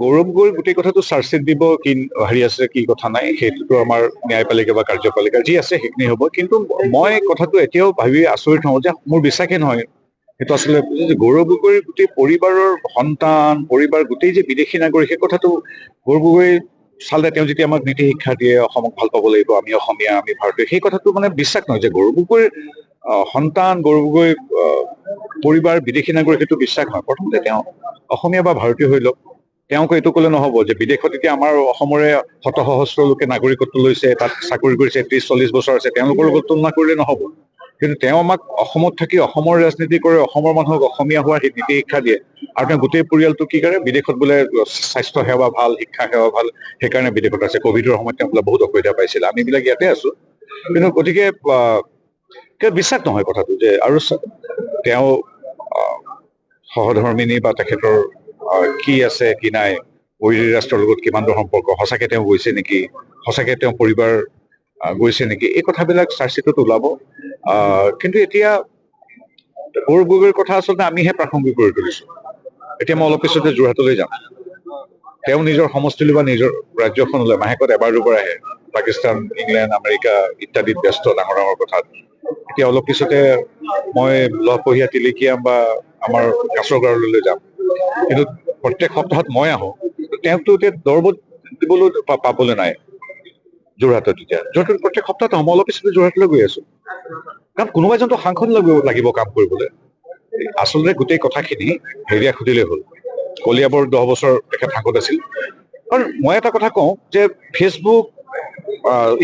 গৌৰৱ গগৈৰ গোটেই কথাটো চাৰ্জশ্বিট দিব কি হেৰি আছে কি কথা নাই সেইটোতো আমাৰ ন্যায়পালিকা বা কাৰ্যপালিকা যি আছে সেইখিনি হ'ব কিন্তু মই কথাটো এতিয়াও ভাবি আচৰিত হওঁ যে মোৰ বিশ্বাসে নহয় সেইটো আচলতে যে গৌৰৱ গগৈৰ গোটেই পৰিবাৰৰ সন্তান পৰিবাৰ গোটেই যে বিদেশী নাগৰিক সেই কথাটো গৌৰৱ গগৈ চালে তেওঁ যেতিয়া আমাক নীতি শিক্ষা দিয়ে অসমক ভাল পাব লাগিব আমি অসমীয়া আমি ভাৰতীয় সেই কথাটো মানে বিশ্বাস নহয় যে গৌৰৱ গগৈৰ সন্তান গৌৰৱ গগৈ পৰিবাৰ বিদেশী নাগৰিক সেইটো বিশ্বাস নহয় প্ৰথমতে তেওঁ অসমীয়া বা ভাৰতীয় হৈ লওক তেওঁক এইটো ক'লে নহ'ব যে বিদেশত এতিয়া আমাৰ অসমৰে শত সহস্ৰ লোকে নাগৰিকত্ব লৈছে তাত চাকৰি কৰিছে 30-40 বছৰ আছে তেওঁলোকৰ লগত তুলনা কৰিলে নহ'ব কিন্তু তেওঁ আমাক অসমত থাকি অসমৰ ৰাজনীতি কৰে অসমৰ মানুহক অসমীয়া হোৱাৰ নীতি শিক্ষা দিয়ে আৰু তেওঁ গোটেই পৰিয়ালটো কি কৰে বিদেশত বোলে স্বাস্থ্য সেৱা ভাল শিক্ষা সেৱা ভাল সেইকাৰণে বিদেশত আছে কভিডৰ সময়ত তেওঁ বোলে বহুত অসুবিধা পাইছিল আমিবিলাক ইয়াতে আছো কিন্তু গতিকে বিশ্বাস নহয় কথাটো যে আৰু তেওঁ সহধৰ্মিনী বা তেখেতৰ কি আছে কি নাই বৈৰী ৰাষ্ট্ৰৰ লগত কিমান দূৰ সম্পৰ্ক সঁচাকে তেওঁ গৈছে নেকি সঁচাকে তেওঁ পৰিবাৰ গৈছে নেকি এই কথাবিলাক চাৰ্জশ্বিটত ওলাব কিন্তু এতিয়া গৌৰৱ গগৈৰ কথা আচলতে আমিহে প্ৰাসংগিক কৰি তুলিছো এতিয়া মই অলপ পিছতে যোৰহাটলৈ যাম তেওঁ নিজৰ সমষ্টিলৈ বা নিজৰ ৰাজ্যখনলৈ মাহেকত এবাৰ দুবাৰ আহে পাকিস্তান ইংলেণ্ড আমেৰিকা ইত্যাদিত ব্যস্ত ডাঙৰ ডাঙৰ কথাত এতিয়া অলপ পিছতে মই লহপহীয়া তিলিকিয়াম বা আমাৰ কাছৰগাঁৱলৈ যাম কিন্তু প্ৰত্যেক সপ্তাহত মই আহোঁ তেওঁকতো এতিয়া দৰবত দিবলৈ পাবলৈ নাই যোৰহাটত এতিয়া যোৰহাটত প্ৰত্যেক সপ্তাহত আহোঁ মই অলপ পিছতে যোৰহাটলৈ গৈ আছো কাৰণ কোনোবা এজনতো সাংসদ লাগিব কাম কৰিবলৈ আচলতে গোটেই কথাখিনি হেৰিয়াক সুধিলেই হ'ল কলিয়াবৰ 10 বছৰ তেখেত সাংসদ আছিল কাৰণ মই এটা কথা কওঁ যে ফেচবুক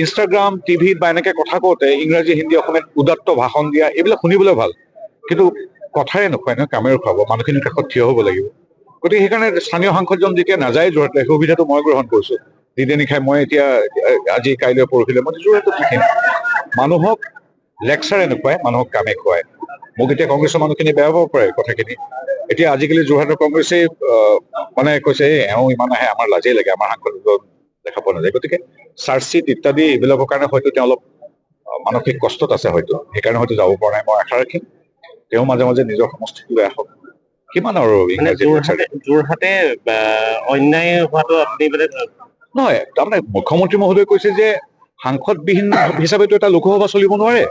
ইনষ্টাগ্ৰাম টিভিত বা এনেকে কথা কওঁতে ইংৰাজী হিন্দী অসমীয়াত উদাত্ত ভাষণ দিয়া এইবিলাক শুনিবলৈ ভাল কিন্তু কথাৰে নোখোৱাই নহয় কামেৰে খুৱাব মানুহখিনিৰ কাষত থিয় হ'ব লাগিব গতিকে সেইকাৰণে স্থানীয় সাংসদজন যেতিয়া নাযায় যোৰহাটলৈ সেই সুবিধাটো মই গ্ৰহণ কৰিছো দিনে নিশাই মই এতিয়া আজি কাইলৈ পৰহিলৈ মই যোৰহাটত থাকিম মানুহক লেকচাৰে নোখোৱাই মানুহক কামে খুৱাই মোক এতিয়া কংগ্ৰেছৰ মানুহখিনি বেয়া পাব পাৰে কথাখিনি এতিয়া আজিকালি যোৰহাটৰ কংগ্ৰেছে মানে কৈছে এওঁ ইমান আহে আমাৰ লাজেই লাগে আমাৰ সাংসদজন দেখা পোৱা নাযায় গতিকে চাৰ্জশ্বিট ইত্যাদি এইবিলাকৰ কাৰণে হয়তো তেওঁ অলপ মানসিক কষ্টত আছে হয়তো সেইকাৰণে হয়তো যাব পৰা নাই মই আশা ৰাখিম তেওঁ মাজে মাজে নিজৰ সমষ্টিটোলৈ আহক কিমান আৰু যোৰহাটে অন্যায় হোৱাটো আপুনি নহয় তাৰমানে মুখ্যমন্ত্ৰী মহোদয়ে কৈছে যে সাংসদবিহীন হিচাপেতো এটা লোকসভা চলিব নোৱাৰে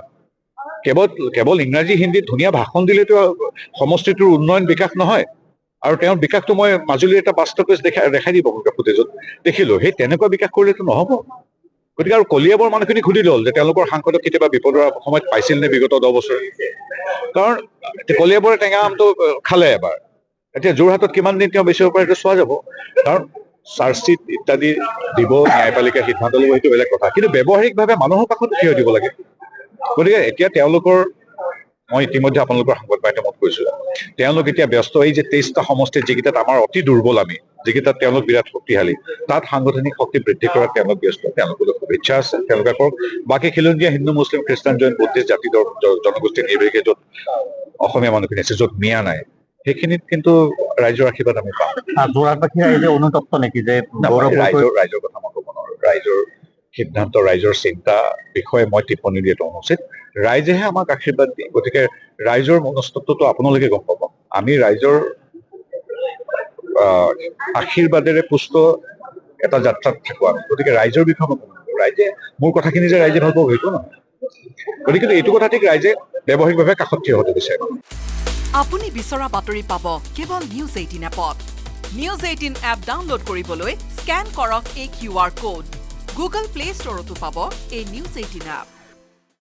কেৱল ইংৰাজী হিন্দীত ধুনীয়া ভাষণ দিলেতো সমষ্টিটোৰ উন্নয়ন বিকাশ নহয় আৰু তেওঁৰ বিকাশটো মই মাজুলীৰ এটা বাস্তৱ দেখাই দিব ফুটেজত দেখিলো সেই তেনেকুৱা বিকাশ কৰিলেতো নহব গতিকে আৰু কলিয়াবৰ মানুহখিনি সুধি লল যে তেওঁলোকৰ সাংসদক কেতিয়াবা বিপদৰ সময়ত পাইছিল নে বিগত 10 বছৰ কাৰণ কলিয়াবৰে টেঙা আমটো খালে এবাৰ এতিয়া যোৰহাটত কিমান দিন তেওঁ বেচিব পাৰে সেইটো চোৱা যাব কাৰণ চাৰ্জশ্বিট ইত্যাদি দিব ন্যায়পালিকা সিদ্ধান্ত ল'ব সেইটো বেলেগ কথা কিন্তু ব্যৱহাৰিকভাৱে মানুহৰ কাষত থিয় দিব লাগে গতিকে এতিয়া তেওঁলোকৰ মই ইতিমধ্যে আপোনালোকৰ সংবাদ মাধ্যমত কৈছো তেওঁলোক এতিয়া ব্যস্ত এই যে 23টা সমষ্টিত যিকেইটাত আমাৰ অতি দুৰ্বল আমি যিকেইটাত তেওঁলোক বিৰাট শক্তিশালী তাত সাংগঠনিক শক্তি বৃদ্ধি কৰাত তেওঁলোক ব্যস্ত তেওঁলোকৰ শুভেচ্ছা আছে তেওঁলোকে কৰক বাকী খিলঞ্জীয়া হিন্দু মুছলিম খ্ৰীষ্টান জৈন বুদ্ধিষ্ট জাতি জনগোষ্ঠী নিৰ্বিশেষে য'ত অসমীয়া মানুহখিনি আছে য'ত মিয়া নাই সেইখিনিত কিন্তু ৰাইজৰ আশীৰ্বাদ আমি পাওঁ যোৰহাটবাসী ৰাইজে অনুতপ্ত নেকি যে ৰাইজৰ কথা মই ক'ব নোৱাৰো ৰাইজৰ সিদ্ধান্ত ৰাইজৰ চিন্তা বিষয়ে মই টিপ্পনী দিয়াটো অনুচিত ৰাইজেহে আমাক আশীৰ্বাদ দিয়ে গতিকে ৰাইজৰ মনস্তত্বটো আপোনালোকে গম পাব আমি ৰাইজৰ আশীৰ্বাদেৰে পুষ্ট এটা যাত্ৰাত থাকো আমি গতিকে ৰাইজৰ বিষয়ে ৰাইজে মোৰ কথাখিনি যে ৰাইজে ভাল পাব সেইটো নহয় গতিকে এইটো কথা ঠিক ৰাইজে ব্যৱহাৰিকভাৱে কাষত থিয় হতে বিচাৰে আপুনি বিচৰা বাতৰি পাব কেৱল নিউজ 18 এপত নিউজ 18 এপ ডাউনলোড কৰিবলৈ স্কেন কৰক এই QR কোড গুগল প্লে ষ্টৰতো পাব এই নিউজ 18 এপ